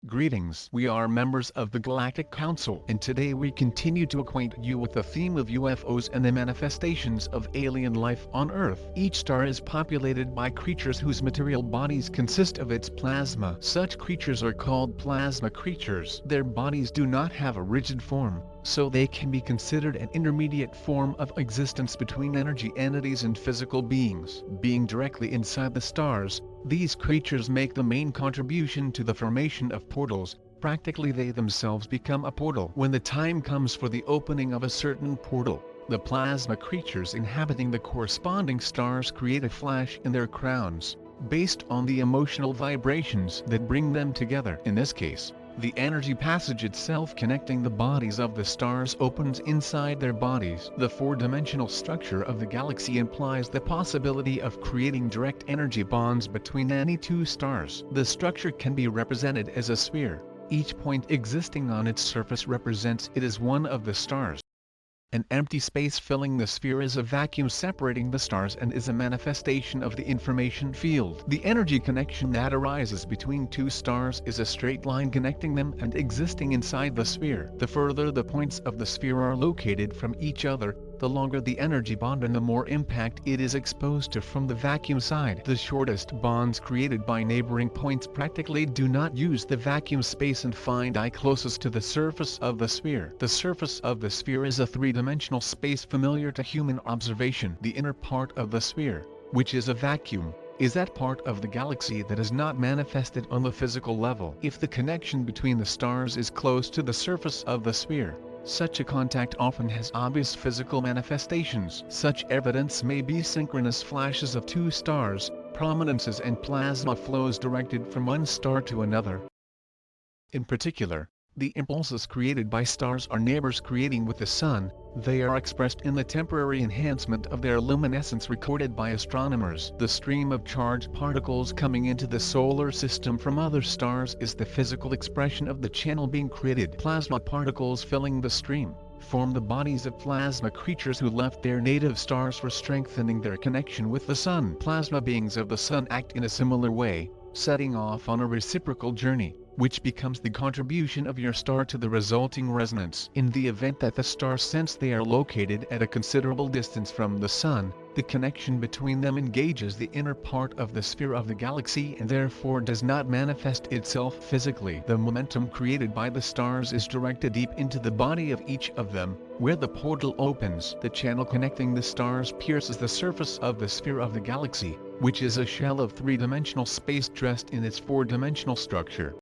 Greetings. We are members of the Galactic Council, and today we continue to acquaint you with the theme of UFOs and the manifestations of alien life on Earth. Each star is populated by creatures whose material bodies consist of its plasma. Such creatures are called plasma creatures. Their bodies do not have a rigid form, so they can be considered an intermediate form of existence between energy entities and physical beings. Being directly inside the stars, these creatures make the main contribution to the formation of portals. Practically they themselves become a portal. When the time comes for the opening of a certain portal, the plasma creatures inhabiting the corresponding stars create a flash in their crowns, based on the emotional vibrations that bring them together. In this case, the energy passage itself connecting the bodies of the stars opens inside their bodies. The four-dimensional structure of the galaxy implies the possibility of creating direct energy bonds between any two stars. The structure can be represented as a sphere. Each point existing on its surface represents it as one of the stars. An empty space filling the sphere is a vacuum separating the stars and is a manifestation of the information field. The energy connection that arises between two stars is a straight line connecting them and existing inside the sphere. The further the points of the sphere are located from each other, the longer the energy bond and the more impact it is exposed to from the vacuum side. The shortest bonds created by neighboring points practically do not use the vacuum space and find closest to the surface of the sphere. The surface of the sphere is a three-dimensional space familiar to human observation. The inner part of the sphere, which is a vacuum, is that part of the galaxy that is not manifested on the physical level. If the connection between the stars is close to the surface of the sphere, such a contact often has obvious physical manifestations. Such evidence may be synchronous flashes of two stars, prominences and plasma flows directed from one star to another. In particular, the impulses created by stars are neighbors creating with the Sun. They are expressed in the temporary enhancement of their luminescence recorded by astronomers. The stream of charged particles coming into the solar system from other stars is the physical expression of the channel being created. Plasma particles filling the stream form the bodies of plasma creatures who left their native stars for strengthening their connection with the Sun. Plasma beings of the Sun act in a similar way, setting off on a reciprocal journey, which becomes the contribution of your star to the resulting resonance. In the event that the stars sense they are located at a considerable distance from the Sun, the connection between them engages the inner part of the sphere of the galaxy and therefore does not manifest itself physically. The momentum created by the stars is directed deep into the body of each of them. Where the portal opens, the channel connecting the stars pierces the surface of the sphere of the galaxy, which is a shell of three-dimensional space dressed in its four-dimensional structure.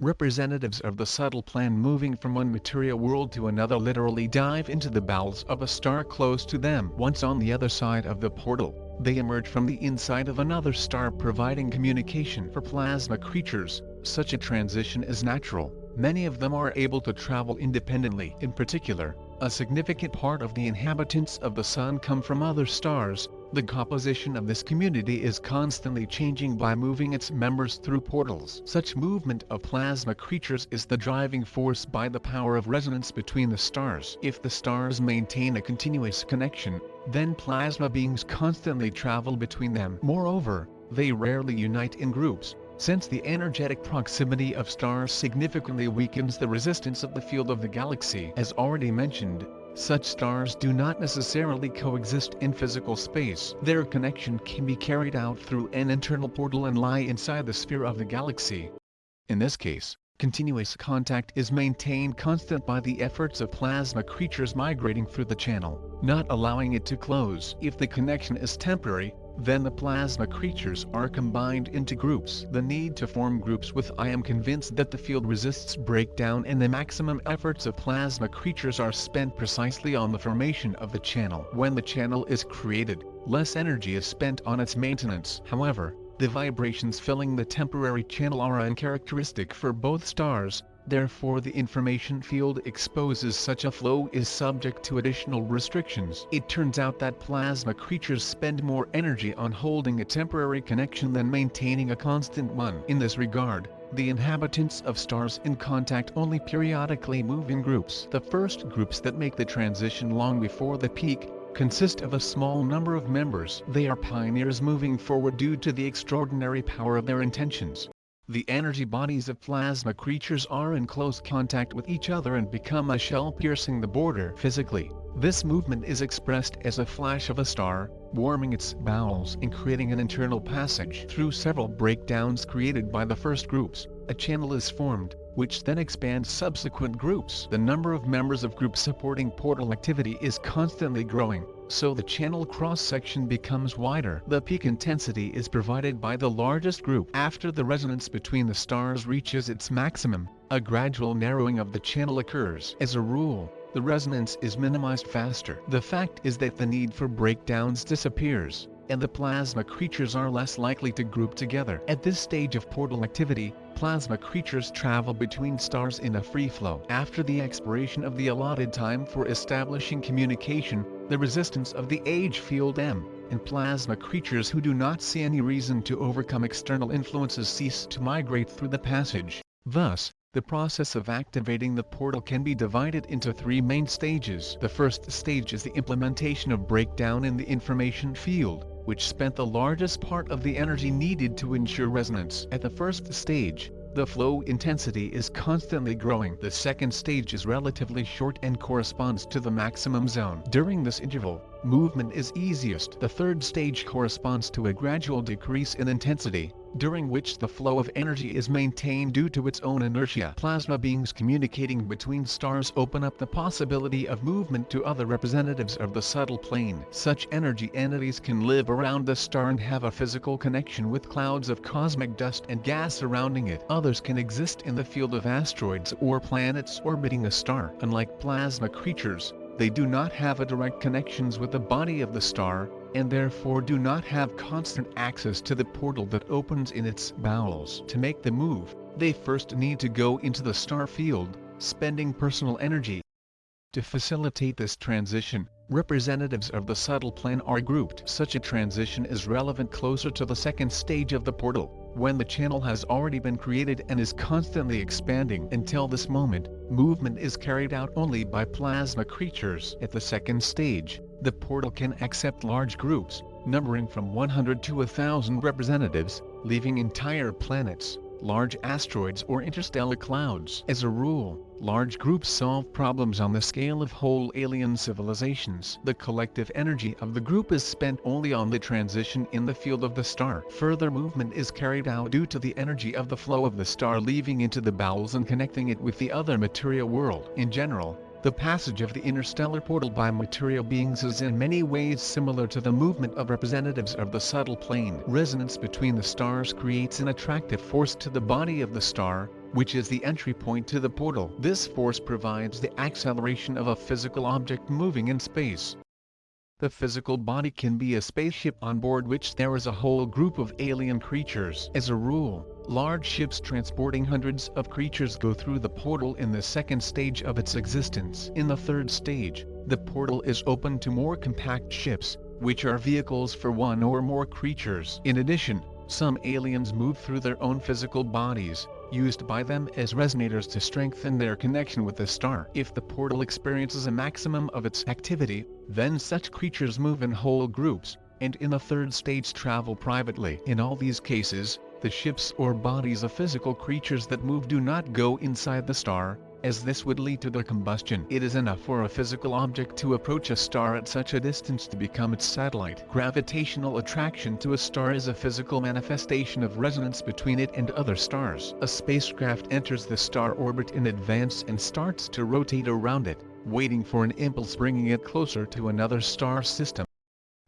Representatives of the subtle plan moving from one material world to another literally dive into the bowels of a star close to them. Once on the other side of the portal, they emerge from the inside of another star providing communication for plasma creatures. Such a transition is natural. Many of them are able to travel independently. In particular, a significant part of the inhabitants of the Sun come from other stars. The composition of this community is constantly changing by moving its members through portals. Such movement of plasma creatures is the driving force by the power of resonance between the stars. If the stars maintain a continuous connection, then plasma beings constantly travel between them. Moreover, they rarely unite in groups, since the energetic proximity of stars significantly weakens the resistance of the field of the galaxy. As already mentioned, such stars do not necessarily coexist in physical space. Their connection can be carried out through an internal portal and lie inside the sphere of the galaxy. In this case, continuous contact is maintained constant by the efforts of plasma creatures migrating through the channel, not allowing it to close. If the connection is temporary, then the plasma creatures are combined into groups. The need to form groups with I am convinced that the field resists breakdown and the maximum efforts of plasma creatures are spent precisely on the formation of the channel. When the channel is created, less energy is spent on its maintenance. However, the vibrations filling the temporary channel are uncharacteristic for both stars. Therefore the information field exposes such a flow is subject to additional restrictions. It turns out that plasma creatures spend more energy on holding a temporary connection than maintaining a constant one. In this regard, the inhabitants of stars in contact only periodically move in groups. The first groups that make the transition long before the peak consist of a small number of members. They are pioneers moving forward due to the extraordinary power of their intentions. The energy bodies of plasma creatures are in close contact with each other and become a shell piercing the border physically. This movement is expressed as a flash of a star, warming its bowels and creating an internal passage. Through several breakdowns created by the first groups, a channel is formed, which then expands subsequent groups. The number of members of groups supporting portal activity is constantly growing, so the channel cross-section becomes wider. The peak intensity is provided by the largest group. After the resonance between the stars reaches its maximum, a gradual narrowing of the channel occurs. As a rule, the resonance is minimized faster. The fact is that the need for breakdowns disappears, and the plasma creatures are less likely to group together. At this stage of portal activity, plasma creatures travel between stars in a free flow. After the expiration of the allotted time for establishing communication, the resistance of the age field M, and plasma creatures who do not see any reason to overcome external influences cease to migrate through the passage. Thus, the process of activating the portal can be divided into three main stages. The first stage is the implementation of breakdown in the information field, which spent the largest part of the energy needed to ensure resonance. At the first stage, the flow intensity is constantly growing. The second stage is relatively short and corresponds to the maximum zone. During this interval, movement is easiest. The third stage corresponds to a gradual decrease in intensity, during which the flow of energy is maintained due to its own inertia. Plasma beings communicating between stars open up the possibility of movement to other representatives of the subtle plane. Such energy entities can live around the star and have a physical connection with clouds of cosmic dust and gas surrounding it. Others can exist in the field of asteroids or planets orbiting a star. Unlike plasma creatures, they do not have a direct connections with the body of the star, and therefore do not have constant access to the portal that opens in its bowels. To make the move, they first need to go into the star field, spending personal energy. To facilitate this transition, representatives of the subtle plane are grouped. Such a transition is relevant closer to the second stage of the portal, when the channel has already been created and is constantly expanding. Until this moment, movement is carried out only by plasma creatures. At the second stage, the portal can accept large groups, numbering from 100 to 1,000 representatives, leaving entire planets, large asteroids or interstellar clouds. As a rule, large groups solve problems on the scale of whole alien civilizations. The collective energy of the group is spent only on the transition in the field of the star. Further movement is carried out due to the energy of the flow of the star leaving into the bowels and connecting it with the other material world. In general, the passage of the interstellar portal by material beings is in many ways similar to the movement of representatives of the subtle plane. Resonance between the stars creates an attractive force to the body of the star, which is the entry point to the portal. This force provides the acceleration of a physical object moving in space. The physical body can be a spaceship on board which there is a whole group of alien creatures. As a rule, large ships transporting hundreds of creatures go through the portal in the second stage of its existence. In the third stage, the portal is open to more compact ships, which are vehicles for one or more creatures. In addition, some aliens move through their own physical bodies, used by them as resonators to strengthen their connection with the star. If the portal experiences a maximum of its activity, then such creatures move in whole groups, and in the third stage travel privately. In all these cases, the ships or bodies of physical creatures that move do not go inside the star, as this would lead to their combustion. It is enough for a physical object to approach a star at such a distance to become its satellite. Gravitational attraction to a star is a physical manifestation of resonance between it and other stars. A spacecraft enters the star orbit in advance and starts to rotate around it, waiting for an impulse bringing it closer to another star system.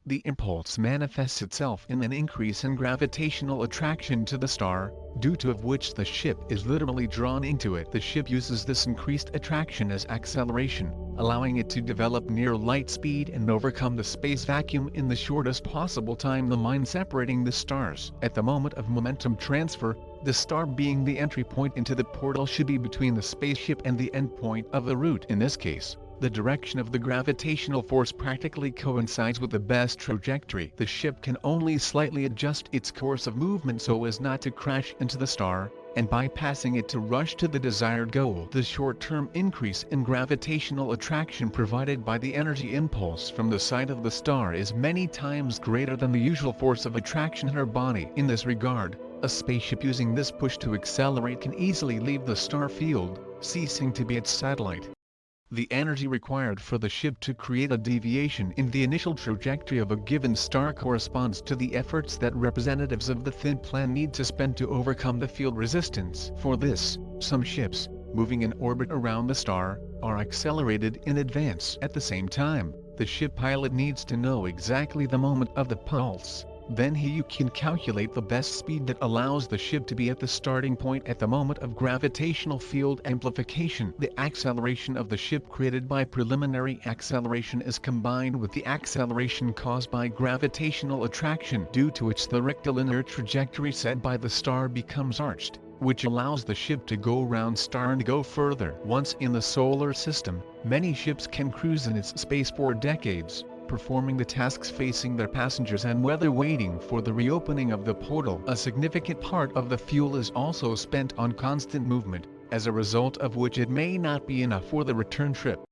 The impulse manifests itself in an increase in gravitational attraction to the star, due to which the ship is literally drawn into it. The ship uses this increased attraction as acceleration, allowing it to develop near light speed and overcome the space vacuum in the shortest possible time, the line separating the stars. At the moment of momentum transfer, the star being the entry point into the portal should be between the spaceship and the endpoint of the route. In this case, the direction of the gravitational force practically coincides with the best trajectory. The ship can only slightly adjust its course of movement so as not to crash into the star, and bypassing it to rush to the desired goal. The short-term increase in gravitational attraction provided by the energy impulse from the side of the star is many times greater than the usual force of attraction in her body. In this regard, A spaceship using this push to accelerate can easily leave the star field, ceasing to be its satellite. The energy required for the ship to create a deviation in the initial trajectory of a given star corresponds to the efforts that representatives of the thin plan need to spend to overcome the field resistance. For this, some ships, moving in orbit around the star, are accelerated in advance. At the same time, the ship pilot needs to know exactly the moment of the pulse. Then you can calculate the best speed that allows the ship to be at the starting point at the moment of gravitational field amplification. The acceleration of the ship created by preliminary acceleration is combined with the acceleration caused by gravitational attraction, due to which the rectilinear trajectory set by the star becomes arched, which allows the ship to go round star and go further. Once in the solar system, many ships can cruise in its space for decades, performing the tasks facing their passengers and whether waiting for the reopening of the portal. A significant part of the fuel is also spent on constant movement, as a result of which it may not be enough for the return trip.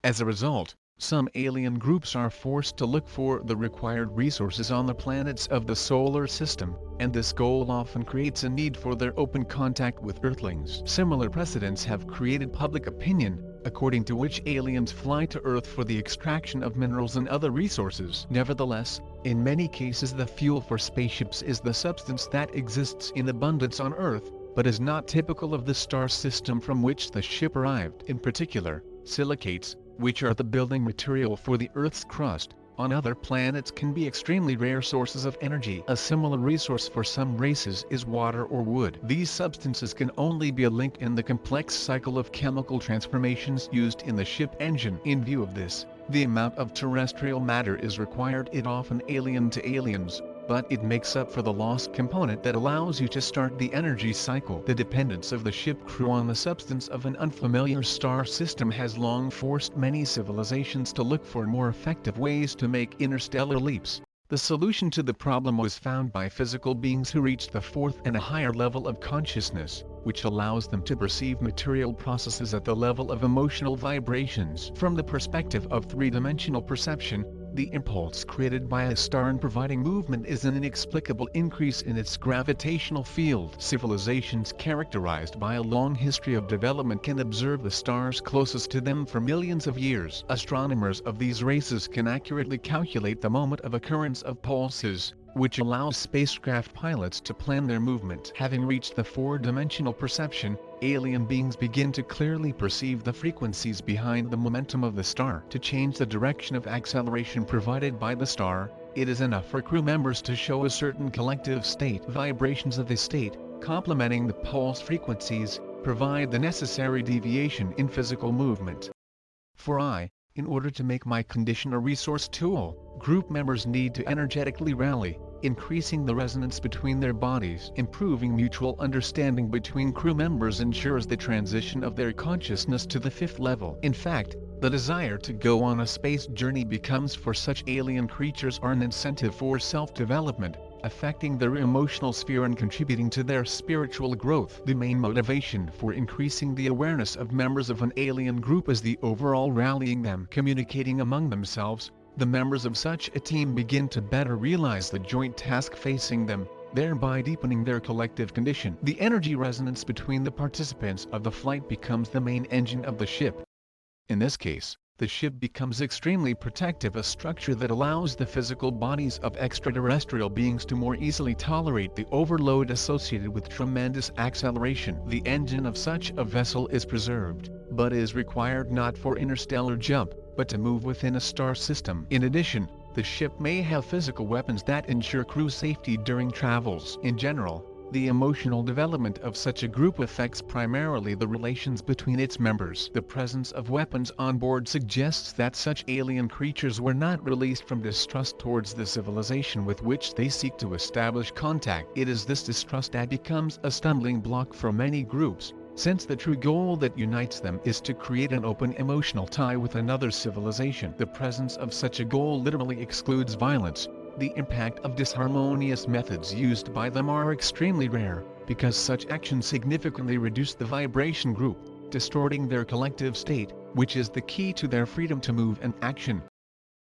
As a result, some alien groups are forced to look for the required resources on the planets of the solar system, and this goal often creates a need for their open contact with Earthlings. Similar precedents have created public opinion, according to which aliens fly to Earth for the extraction of minerals and other resources. Nevertheless, in many cases the fuel for spaceships is the substance that exists in abundance on Earth, but is not typical of the star system from which the ship arrived. In particular, silicates, which are the building material for the Earth's crust, on other planets can be extremely rare sources of energy. A similar resource for some races is water or wood. These substances can only be a link in the complex cycle of chemical transformations used in the ship engine. In view of this, the amount of terrestrial matter is required is often alien to aliens, but it makes up for the lost component that allows you to start the energy cycle. The dependence of the ship crew on the substance of an unfamiliar star system has long forced many civilizations to look for more effective ways to make interstellar leaps. The solution to the problem was found by physical beings who reached the fourth and a higher level of consciousness, which allows them to perceive material processes at the level of emotional vibrations. From the perspective of three-dimensional perception, the impulse created by a star in providing movement is an inexplicable increase in its gravitational field. Civilizations characterized by a long history of development can observe the stars closest to them for millions of years. Astronomers of these races can accurately calculate the moment of occurrence of pulses, which allows spacecraft pilots to plan their movement. Having reached the four-dimensional perception, alien beings begin to clearly perceive the frequencies behind the momentum of the star. To change the direction of acceleration provided by the star, it is enough for crew members to show a certain collective state. Vibrations of the state, complementing the pulse frequencies, provide the necessary deviation in physical movement. In order to make my condition a resource tool, group members need to energetically rally, increasing the resonance between their bodies. Improving mutual understanding between crew members ensures the transition of their consciousness to the fifth level. In fact, the desire to go on a space journey becomes for such alien creatures an incentive for self-development, affecting their emotional sphere and contributing to their spiritual growth. The main motivation for increasing the awareness of members of an alien group is the overall rallying them. Communicating among themselves, the members of such a team begin to better realize the joint task facing them, thereby deepening their collective condition. The energy resonance between the participants of the flight becomes the main engine of the ship. In this case, the ship becomes extremely protective, a structure that allows the physical bodies of extraterrestrial beings to more easily tolerate the overload associated with tremendous acceleration. The engine of such a vessel is preserved, but is required not for interstellar jump, but to move within a star system. In addition, the ship may have physical weapons that ensure crew safety during travels. In general, the emotional development of such a group affects primarily the relations between its members. The presence of weapons on board suggests that such alien creatures were not released from distrust towards the civilization with which they seek to establish contact. It is this distrust that becomes a stumbling block for many groups, since the true goal that unites them is to create an open emotional tie with another civilization. The presence of such a goal literally excludes violence. The impact of disharmonious methods used by them are extremely rare, because such actions significantly reduce the vibration group, distorting their collective state, which is the key to their freedom to move and action.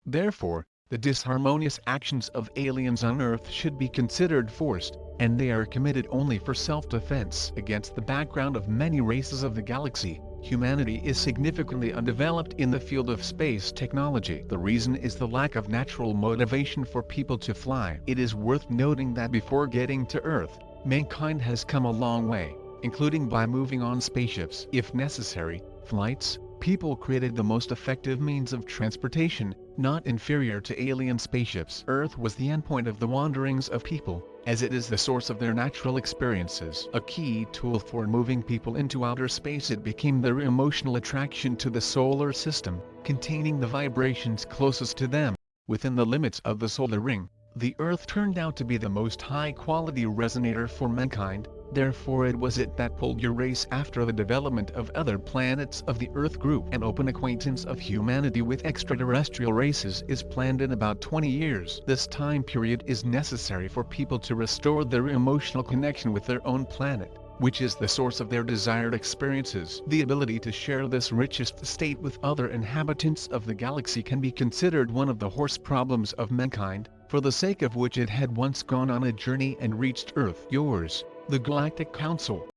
Therefore, The disharmonious actions of aliens on Earth should be considered forced, and they are committed only for self-defense. Against the background of many races of the galaxy, humanity is significantly undeveloped in the field of space technology. The reason is the lack of natural motivation for people to fly. It is worth noting that before getting to Earth, mankind has come a long way, including by moving on spaceships. If necessary, flights, people created the most effective means of transportation, not inferior to alien spaceships. Earth was the endpoint of the wanderings of people, as it is the source of their natural experiences. A key tool for moving people into outer space, it became their emotional attraction to the solar system, containing the vibrations closest to them. Within the limits of the solar ring, the Earth turned out to be the most high-quality resonator for mankind. Therefore it was it that pulled your race after the development of other planets of the Earth group. An open acquaintance of humanity with extraterrestrial races is planned in about 20 years. This time period is necessary for people to restore their emotional connection with their own planet, which is the source of their desired experiences. The ability to share this richest state with other inhabitants of the galaxy can be considered one of the horse problems of mankind, for the sake of which it had once gone on a journey and reached Earth. Yours, the Galactic Council.